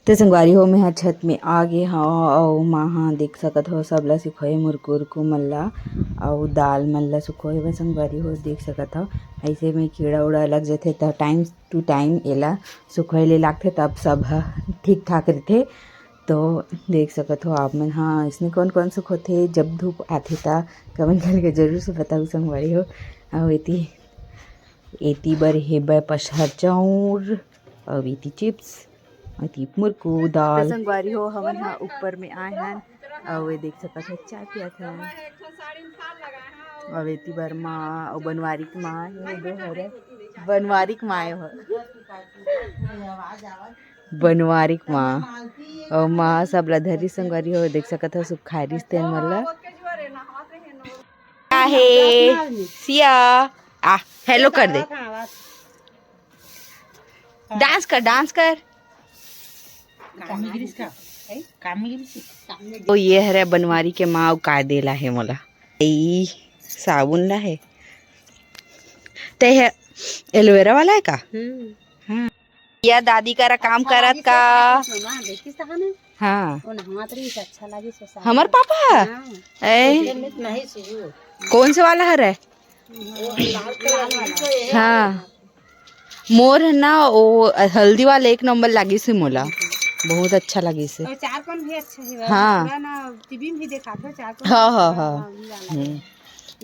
तो संगवारी हो मैं छत में आ गए हाँ और माँ हाँ देख सकत हो सबला सुखोए मुरकुर मल्ला और दाल मल्ला सुखोए बस संगवारी हो देख सकत हो ऐसे में कीड़ा उड़ा लग जाते तो टाइम टू टाइम एला सुखोए ले लागते तब सब ठीक ठाक रहते। तो देख सकत हो आप मन हाँ इसमें कौन कौन सुख होते जब धूप आते ता कमेंट करके जरूर से बताओ संगवारी हो। और एती बर हेबा पशहर चाउर और एती चिप्स अतीप मुरकू दाल संगवारी हो हमन हाँ ऊपर में आए हैं और ये देख सकत हो चाय पियत हैं और एती बर माँ और बनवारी के माँ है दो हरे बनवारी के माँ हो बनवारी के माँ और माँ सब ला धरी संगवारी हो देख सकत हो सब खारिस तेन मला क्या है सिया आ हेलो कर दे डांस कर तो ये हरे बनवारी के माँ का देला है मोला ई साबुन ला है ते है एलोवेरा वाला है का हाँ या दादी का काम करत का हाँ हमार पापा कौन से वाला हरे हाँ मोर है ना वो हल्दी वाला एक नंबर लगी से मोला बहुत अच्छा लगी से चारकोन भी अच्छा है हाँ ना टीवी में भी देखा था चारकोन हाँ हाँ हाँ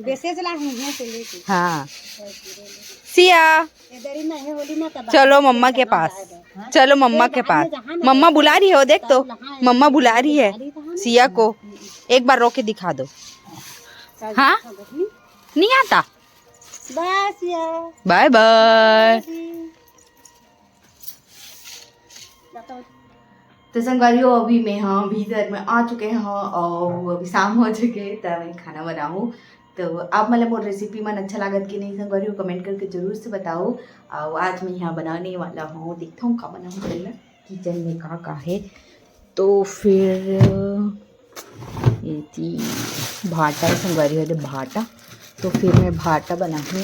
बेसे चला है से लेके हाँ सिया चलो मम्मा के पास चलो मम्मा के पास मम्मा बुला रही है देख तो मम्मा बुला रही है सिया को एक बार रोके दिखा दो हाँ नहीं आता बाय बाय। तो संगवारी हो अभी मैं हाँ भीतर में आ चुके हैं और अभी शाम हो चुके तब मैं खाना बनाऊँ। तो आप मतलब मोर रेसिपी मन अच्छा लागत कि नहीं संगवारी हो कमेंट करके जरूर से बताओ। और आज मैं यहाँ बनाने वाला हूँ देखता हूँ का बनाऊँ पहले किचन में का है। तो फिर ये थी भाटा संगवारी हो भाटा तो फिर मैं भाटा बनाऊँ।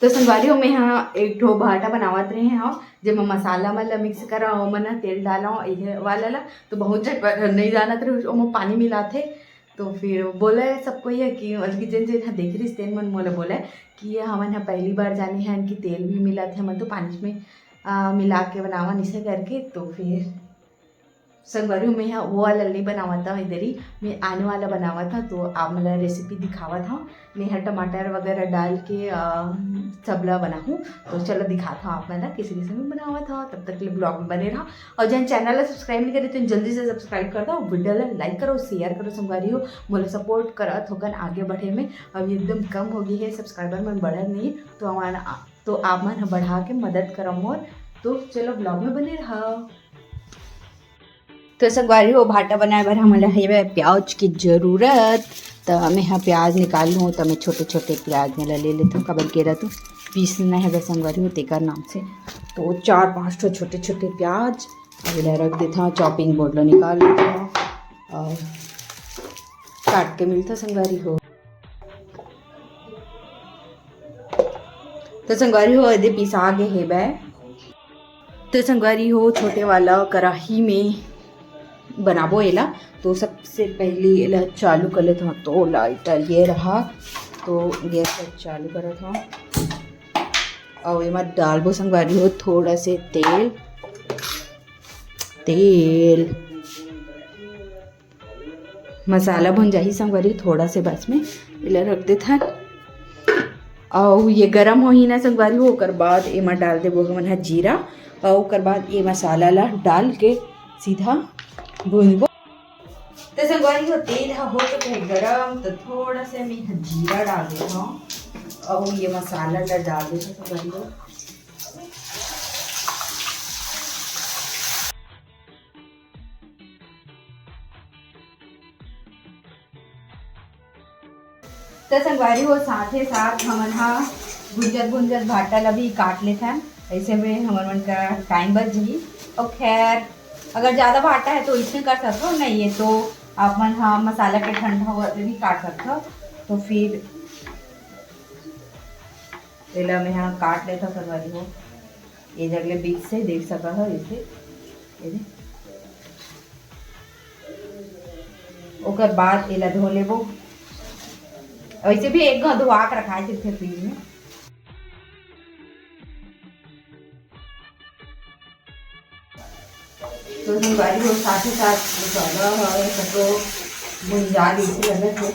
तो संगवारी हो मैं यहाँ एक ठो भाटा बनावत रहे हैं हाँ जब मैं मसाला वाला मिक्स करा मैंने तेल डाला ये वाला ला तो बहुत झटपट नहीं जाना तो पानी मिलाते। तो फिर बोले सबको ये कि किचन से देख रही तेन मन मोला बोले कि ये हमन यहाँ पहली बार जाने हैं कि तेल भी मिला थे हम तो पानी में मिला के बनावा निशे करके। तो फिर संगवारी में यहाँ वो वाला नहीं बनावा था इधर ही मैं आने वाला बनावा था। तो आप मतलब रेसिपी दिखावा था मैं यहाँ टमाटर वगैरह डाल के सबला बनाऊँ। तो चलो दिखाता हूँ आप मतलब किसी किसी में बनावा था। तब तक के लिए ब्लॉग में बने रहा और जहाँ चैनल है सब्सक्राइब नहीं करे तो जल्दी से सब्सक्राइब कर दो वीडियो लाइक करो शेयर करो संगवारी हो मोला सपोर्ट करा थोकन आगे बढ़े में अभी एकदम कम हो गई है सब्सक्राइबर में बढ़ा नहीं तो आप मन बढ़ा के मदद करो मोर। तो चलो ब्लॉग में बने रहा। तो संगवारी हो भाटा बनाए बर हमारे है प्याज की ज़रूरत। तो मैं यहाँ प्याज निकाल लूँ तो मैं छोटे छोटे प्याज में ले लेता हूँ कबर के रहता पीसना है बस संगवारी हो तेकर नाम से। तो 4-5 ठो छोटे छोटे प्याज अभी रख देता हूँ चॉपिंग बोर्ड लो निकाल लेता हूँ और काट के मिलता संगवारी हो। तो संगवारी हो यदि पिसा गए है बै तो संगवारी हो छोटे वाला कढ़ाई में बनाबो एला। तो सबसे पहले एला चालू कर लेता हूँ। तो लाइटर ये रहा तो गैस चालू करा था और एमा डालबो संगवारी हो थोड़ा से तेल मसाला भुन जाही संगवारी थोड़ा से बस में एला रख देथा और ये गरम हो ही ना संगवारी हो ओकर बाद एमा डाल देबो मन जीरा और ओकर बाद ये मसाला ला डाल के सीधा भूनबो। तो संगवारी हो तेल हो चुका है गरम तो थोड़ा सा मैं जीरा डाल देता हूँ और ये मसाला डाल देता हूँ संगवारी हो। तो संगवारी हो साथ ही साथ हमन हाँ भुंजत भाटा ला भी काट लेते हैं ऐसे में हमन मन का टाइम बच जाही। और खैर अगर ज़्यादा भाटा है तो इसमें कर सकते हो नहीं है तो आप मन हाँ मसाला के ठंडा हुआ भी काट सकते हो। तो फिर एला मैं यहाँ काट लेता संगवारी हो। ये जगले बीच से देख सका हो इसे ये ओकर बाद एला धो लेबो। ऐसे भी एक घा धोआ के रखा है फ्रिज में। तो संगवारी हो साथ ही साथ मसाला है सबको भुंजा दीजिए अलग से।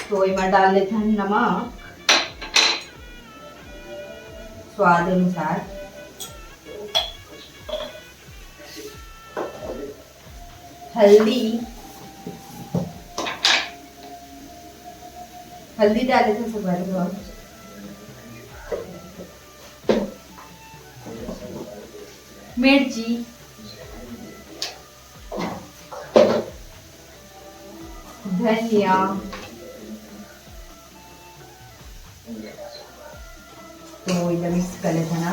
तो इसमें डाल लेते हैं नमक स्वाद अनुसार, हल्दी डाले थे संगवारी हो, मिर्ची, धनिया, तो इधर मिक्स कर लेते हैं ना।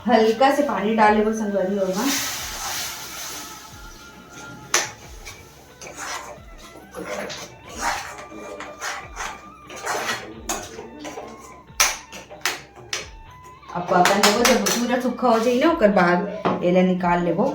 हल्का से पानी डाले वो संगवारी होगा। अब पका लेबो, जब पूरा सूखा हो जाए ना ओकर बाद एला निकाल लेबो।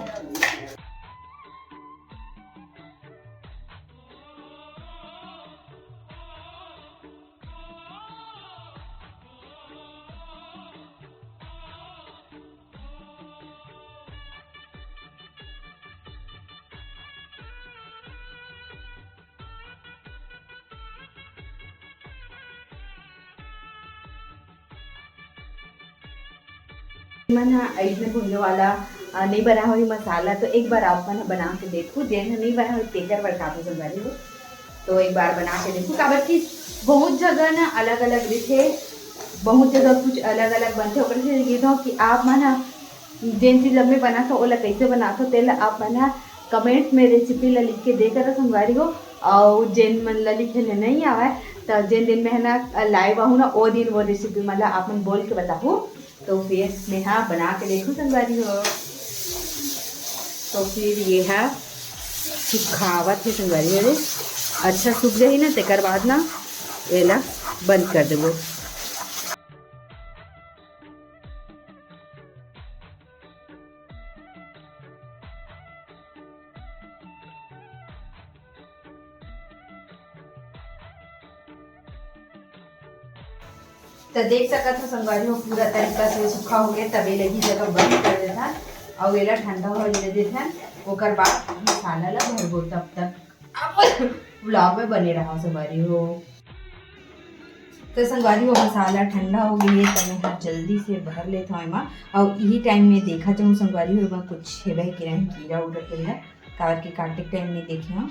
मन ऐसे भुनने वाला नहीं बना हुई मसाला, तो एक बार आप मन बना के देखो। जेन नहीं बना हुई तेकर बार काफी संगवारी हो, तो एक बार बना के देखो। काबर की बहुत जगह ना अलग अलग दिखे, बहुत जगह कुछ अलग अलग बनते। ओकर से ये दो कि आप मन जेन चीज में बना तो ओला कैसे बना तो तेला आप मन कमेंट में रेसिपी ला लिख के देकर संगवारी हो। और जेन मन ला लिखे ले नहीं आवे तो जेन दिन में है ना लाइव आहू ना वो दिन वो रेसिपी मतलब आप मन बोल के बताओ, तो फिर स्नेहा बना के देखो संगवारी हो। तो फिर ये है सुखावत है संगवारी हो, अच्छा सूख जाही ना तेकर बाद ना एला बंद कर देबो। तो देख सकत हो संगवारी हो पूरा तरीका से सूखा हो गया। तब एला ही जगह बंद कर देता और एला ठंडा हो ले देता। ओकर बाद मसाला ला भरबो। तब तक आप ब्लॉग में बने रहो संगवारी हो। तो संगवारी हो मसाला ठंडा हो गई है, तो मैं जल्दी से भर लेता हूँ एमा। और यही टाइम में देखा जाऊँ संगवारी हो एमा कुछ हेबे कि नहीं कीड़ा उड़ा पड़ेगा, काबर के काटे के टाइम नहीं देखे हाँ।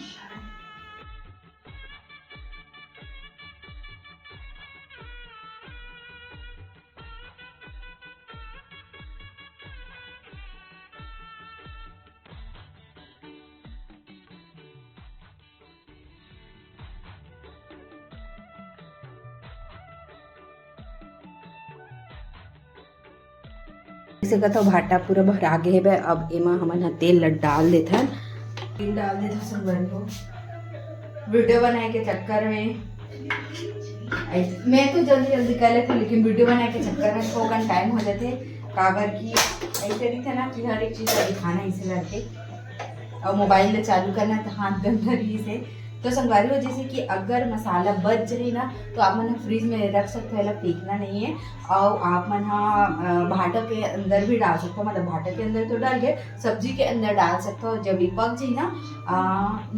इसे कहता भाटा पूरा भरा गे है। अब एमा हमन हा तेल ला डाल देथन। तेल डाल देथन संगवारी हो। वीडियो बनाए के चक्कर में मैं तो जल्दी जल्दी कर लेती, लेकिन वीडियो बनाए के चक्कर में थोड़ा टाइम हो जाते। काबर की ऐसे नहीं था ना कि हर एक चीज़ का दिखाना इसे करके और मोबाइल में चालू करना तो हाथ गंदा रही से। तो संगवारी हो जैसे कि अगर मसाला बच जाए ना तो आप मन फ्रिज में रख सकते हो, फेंकना नहीं है। और आप मन भाटा के अंदर भी डाल सकते हो, मतलब भाटा के अंदर तो डाल के सब्जी के अंदर डाल सकते हो। जब ये पक जाए ना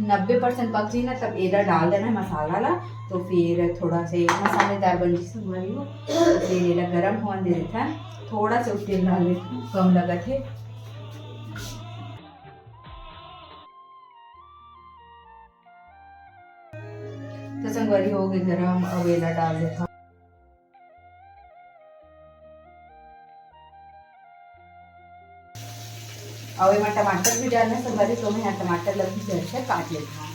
90% पक जाए ना तब एदा डाल देना है मसाला ला। तो फिर थोड़ा से मसालेदार बन जाए संगवारी हो। तो फिर एदा गर्म होने दे देता है, थोड़ा सा तेल डाल देते कम लगत है। तो संगवारी हो गई गरम, अब एला डाल देता। और मैं टमाटर भी डालना संगवारी, तो मैं टमाटर लगी से काट लेता हूँ।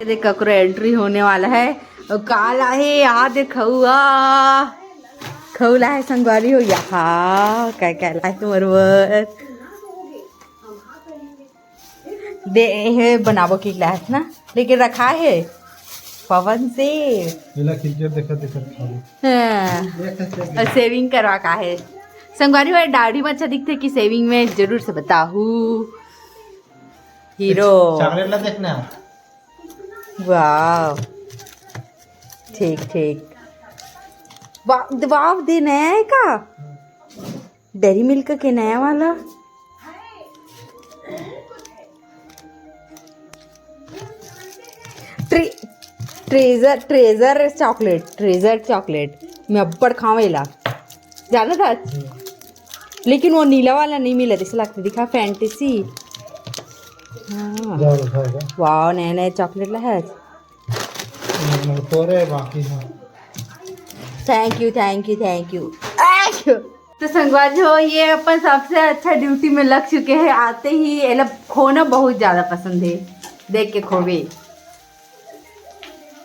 देख ककरो एंट्री होने वाला है और काल आहे यहाँ देख खौला है संगवारी हो यहाँ काय काय लाए बरोबर दे हे बनाबो की ग्लास ना लेकिन रखा है पवन से और सेविंग करवा का है संगवारी हो दाढ़ी में अच्छा दिखते कि सेविंग में जरूर से बताऊ हीरो चॉकलेट ला देखना वाह ठीक ठीक वाव दे नया है का डेरी मिल्क के नया वाला ट्रेजर चॉकलेट मैं अब्बड़ खावेला जाना था लेकिन वो नीला वाला नहीं मिला जैसे लगता दिखा फैंटेसी हाँ वाह नए नए चॉकलेट ला है थैंक यू तो संगवारी हो ये अपन सबसे अच्छा ड्यूटी में लग चुके हैं आते ही ये लोग खोना बहुत ज़्यादा पसंद है देख के खोवे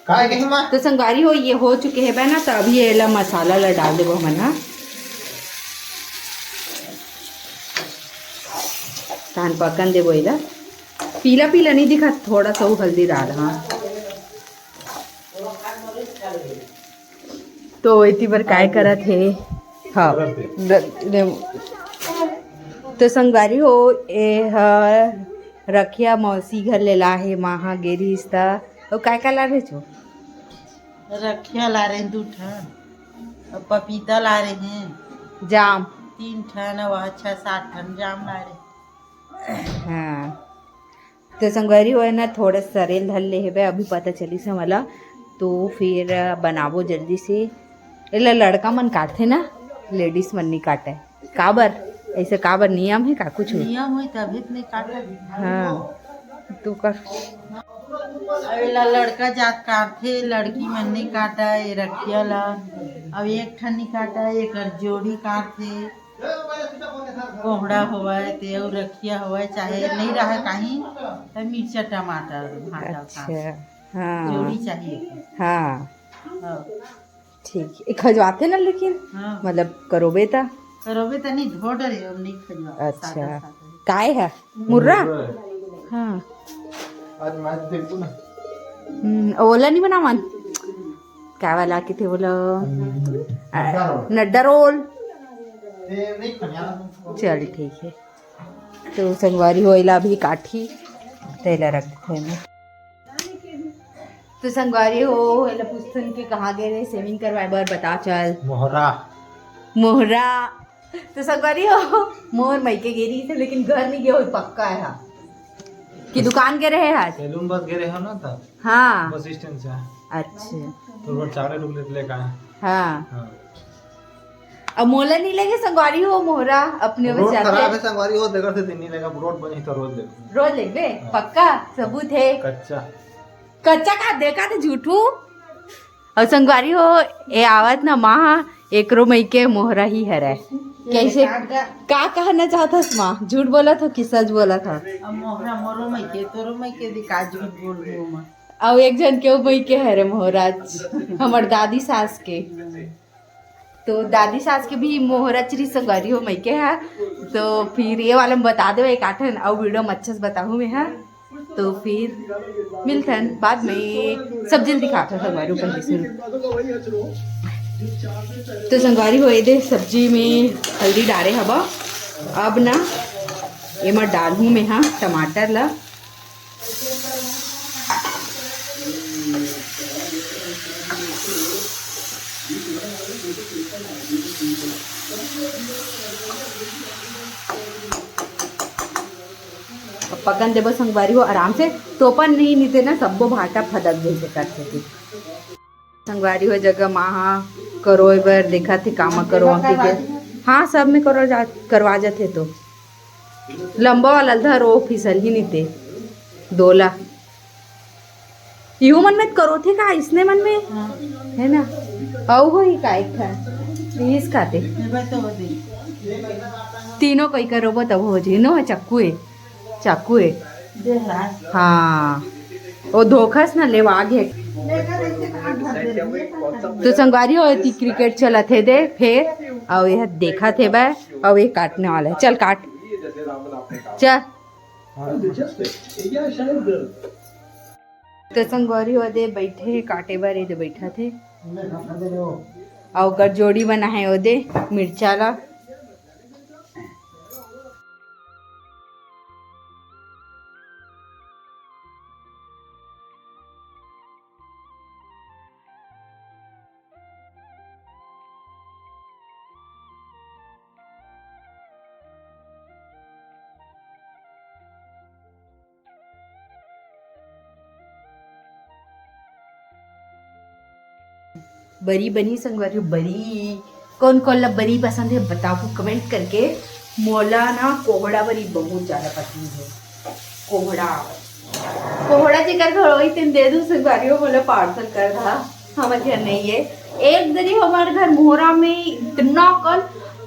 तो संगवारी हो ये हो चुके हैं बहना तो अभी ये ला मसाला ला डाल देबो मना तान पकन देबो इला पीला पीला नहीं दिखा थोड़ा सा वो हल्दी डाल हाँ तो इतनी बार काय करा थे हाँ तो संगवारी हो ए रखिया मौसी घर ले ला है महा गेरी इस्ता और काय ला रहे छो रखिया ला रहे हैं 2 ठन और पपीता ला रहे हैं जाम 3 ठन और 6-7 ठन जाम ला रहे हाँ तो संगवारी हो ना थोड़ा सरेल धल ले है अभी पता चली से मला तो फिर बनाबो जल्दी से एला लड़का मन काटते ना लेडीज मन नहीं काटे काबर ऐसे काबर नियम है का कुछ नियम हुई तभी तो नहीं काटा हाँ तू कर अवेला लड़का जात काटथे लड़की मन नहीं काटा ये रखिया ला अब एक ठन नहीं काटा एक जोड़ी काटथे कोहड़ा होवे ते और रखिया होवे चाहे नहीं रहा कहीं तो मिर्चा टमाटर भाटा अच्छा हाँ जोड़ी चाहिए हाँ ठीक है खजवाते ना लेकिन हाँ मतलब करोबे ता करोबे तो नहीं धो डरे हम नहीं खजवा अच्छा काय है मुर्रा हाँ आज मैच देखो ना ओला नहीं बना मन क्या वाला कि थे बोला नड्डा रोल नहीं खनिया चल ठीक है तो संगवारी होइला भी काठी तेला रखते हैं तो संगवारी हो एला पुस्तन के कहाँ गए रे सेविंग करवाए बार बता चल मोहरा तो संगवारी हो मोर मई के गेरी थे लेकिन घर नहीं गए पक्का है हाँ कि दुकान के रहे आज सैलून बस गए हो ना था हाँ बस स्टैंड से अच्छा तो वो चॉकलेट लेकर आए हाँ अब मोला नहीं लगे संगवारी हो मोहरा अपने रोड खराब है संगवारी हो देकर से दिन नहीं लगा रोड बनी तो रोज ले बे पक्का सबूत है कच्चा का देखा थे झूठू और संगवारी हो ये आवत ना माँ एकरो मई के मोहरा ही हरे कैसे का कहना चाहता माँ झूठ बोला था कि सच बोला था अब मोहरा मोरो मई के तोरो मई के दिखा झूठ बोल रही हूँ मैं अब एक जन के मई के हरे मोहराज हमार दादी सास के तो दादी सास के भी मोहरा चरी संगवारी हो मई के है तो फिर ये वाला में बता दो एक आठन और वीडियो में अच्छे से बताऊँ मैं है तो फिर मिलथन बाद में सब जल्दी खाता संगवारी ऊपर तो संगवारी हो दे सब्जी में हल्दी डाले हवा अब ना ये मैं डालूँ मैं हाँ टमाटर ला पकन देव संगवारी हो आराम से तोपन नहीं नीते ना सबको भाटा फदक जैसे करते थे संगवारी हो जगह महा करो बर देखा थे काम करो के हाँ सब में करवा जाते तो लंबा वाला धर वो फिसल ही नहीं थे दोला यू मन में करो थे का इसने मन में है ना औ हो ही का एक था प्लीज खाते तीनों कोई करो तब हो जी नो चाकू है हाँ वो धोखस ना लेवा आगे तो संगवारी हो थी क्रिकेट चला थे दे फिर और यह देखा थे बे और ये काटने वाला है चल काट चल तो संगवारी हो दे बैठे काटे बार ये बैठा थे और गरजोड़ी बना है वो दे मिर्चा ला बरी बनी संगवारी बरी कौन कौन ला बरी पसंद है बताओ कमेंट करके मोला ना कोहड़ा बरी बहुत ज़्यादा पसंद है कोहड़ा जिक्र करो ही तीन दे दूँ संगवारी हो मोला पार्सल कर था हमारे घर नहीं है एक दरी हमारे घर मोहरा में इतना कल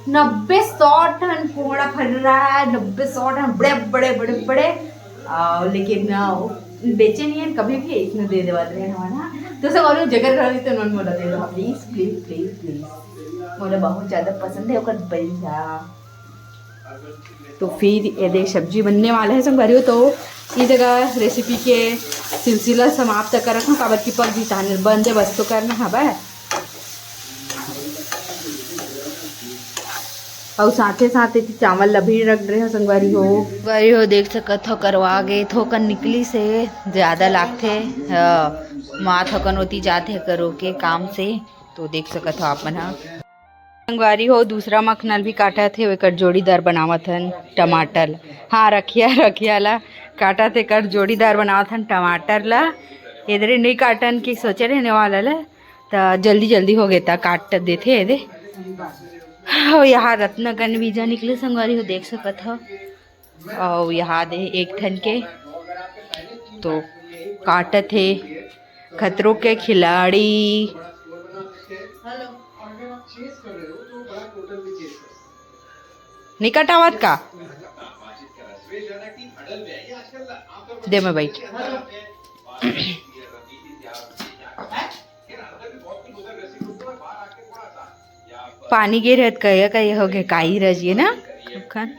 90-100 टन कोहड़ा फल रहा है 90-100 टन बड़े बड़े बड़े लेकिन बेचे नहीं है कभी भी इसने दे देवा रहे हमारा तो सब और जगह रही तो उन्होंने मोला दे दो प्लीज प्लीज प्लीज प्लीज मोला बहुत ज़्यादा पसंद है ओकर बढ़िया तो फिर ये सब्जी बनने वाला है संगवारी हो तो इस जगह रेसिपी के सिलसिला समाप्त कर रखा काबर की पक भी ताने बंदे बस तो करना हवा और साथे साथे चावल लभी रख रहे हो संगवारी हो देख सकत हो करवा गए थोकन निकली से ज़्यादा लागते माँ थकन होती जाते करो के काम से तो देख सकत हो आप मन संगवारी हो दूसरा मखनल भी काटा थे वे जोड़ीदार बनावत हन टमाटर हाँ रखिया ला काटा थे कर जोड़ीदार बनावत हन टमाटर ला इधर नहीं काटन की सोचे रहने वाला ला तो जल्दी हो गया था काट देते इधे और यहाँ रत्नगन बीजा निकले संगवारी हो देख सकत हो और यहाँ दे एक ठन के तो काटत है खतरों के खिलाड़ी निकटावत का दे मैं बैठ पानी गिरत कहे हो गए काई रजिए ना खान